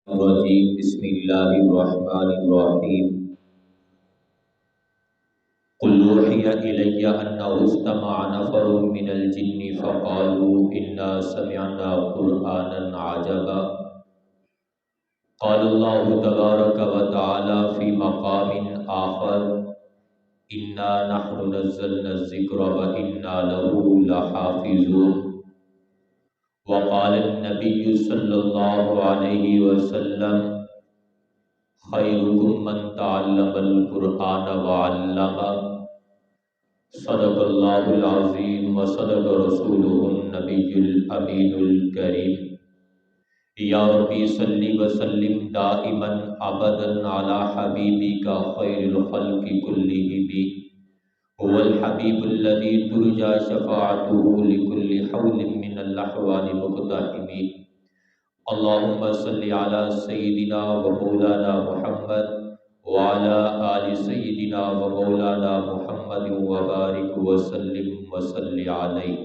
الرجیم بسم اللہ الرحمن الرحیم قل اوحی الی انہ استمع نفر من الجن فقالوا انا سمعنا قرآنا عجبا قال اللہ تبارک وتعالی فی مقام آخر انا نحن نزلنا الذکر وانا له لحافظون وقال النبی صلی اللہ علیہ وسلم خیرکم من تعلم القرآن وعلمہ صدق اللہ العظیم وصدق رسولہ النبی الامین الکریم یا ربی صلی وسلم دائما ابدا علی حبیبک خیر الخلق کلہم هو الحبیب الذی ترجى شفاعته لكل حول من الاحوال مقتحم اللهم صل على سيدنا ومولانا محمد وعلى آل سيدنا ومولانا محمد وبارك وسلم وصل عليه۔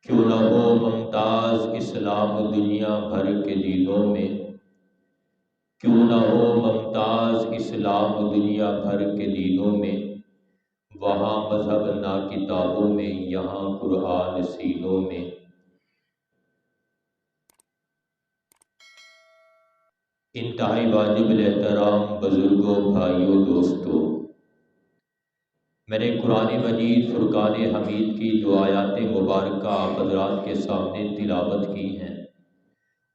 کیوں نہ ہو ممتاز اسلام دنیا بھر کے دینوں میں، کیوں نہ ہو ممتاز اسلام دنیا بھر کے دینوں میں، وہاں مذہب نہ کتابوں میں، یہاں قرآن سینوں میں۔ انتہائی واجب الاحترام بزرگوں، بھائیوں، دوستوں، میں نے قرآن مجید فرقان حمید کی جو آیات مبارکہ آپ حضرات کے سامنے تلاوت کی ہیں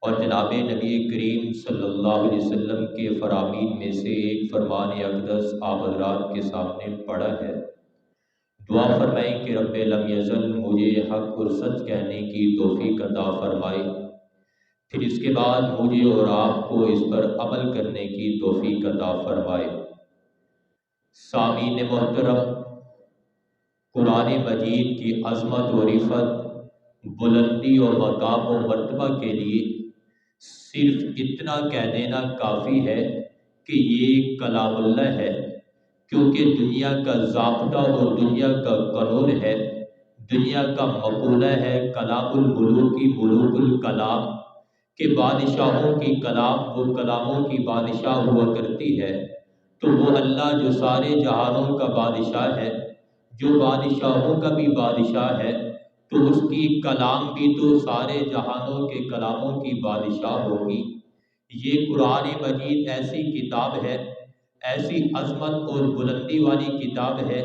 اور جناب نبی کریم صلی اللہ علیہ وسلم کے فرامین میں سے ایک فرمان اقدس آپ حضرات کے سامنے پڑھا ہے، دعا فرمائیں کہ رب لم یزل مجھے حق اور سچ کہنے کی توفیق عطا فرمائے، پھر اس کے بعد مجھے اور آپ کو اس پر عمل کرنے کی توفیق عطا فرمائے۔ سامعین محترم، قرآن مجید کی عظمت و رفعت، بلندی اور مقام و مرتبہ کے لیے صرف اتنا کہہ دینا کافی ہے کہ یہ کلام اللہ ہے، کیونکہ دنیا کا ضابطہ اور دنیا کا قانون ہے، دنیا کا مقولہ ہے کلام الملوک کی ملوک الکلام، کہ بادشاہوں کی کلام وہ کلاموں کی بادشاہ ہوا کرتی ہے، تو وہ اللہ جو سارے جہانوں کا بادشاہ ہے، جو بادشاہوں کا بھی بادشاہ ہے، تو اس کی کلام بھی تو سارے جہانوں کے کلاموں کی بادشاہ ہوگی۔ یہ قرآن مجید ایسی کتاب ہے، ایسی عظمت اور بلندی والی کتاب ہے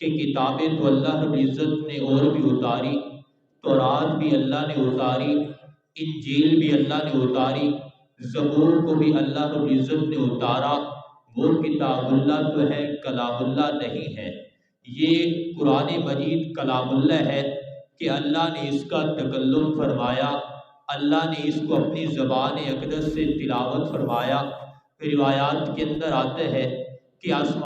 کہ کتابیں تو اللہ رب العزت نے اور بھی اتاری، تورات بھی اللہ نے اتاری، انجیل بھی اللہ نے اتاری، زبور کو بھی اللہ رب العزت نے اتارا، وہ کتاب اللہ تو ہے، کلام اللہ نہیں ہے۔ یہ قرآن مجید کلام اللہ ہے کہ اللہ نے اس کا تکلم فرمایا، اللہ نے اس کو اپنی زبان اقدس سے تلاوت فرمایا۔ روایات کے اندر آتا ہے کہ آسمان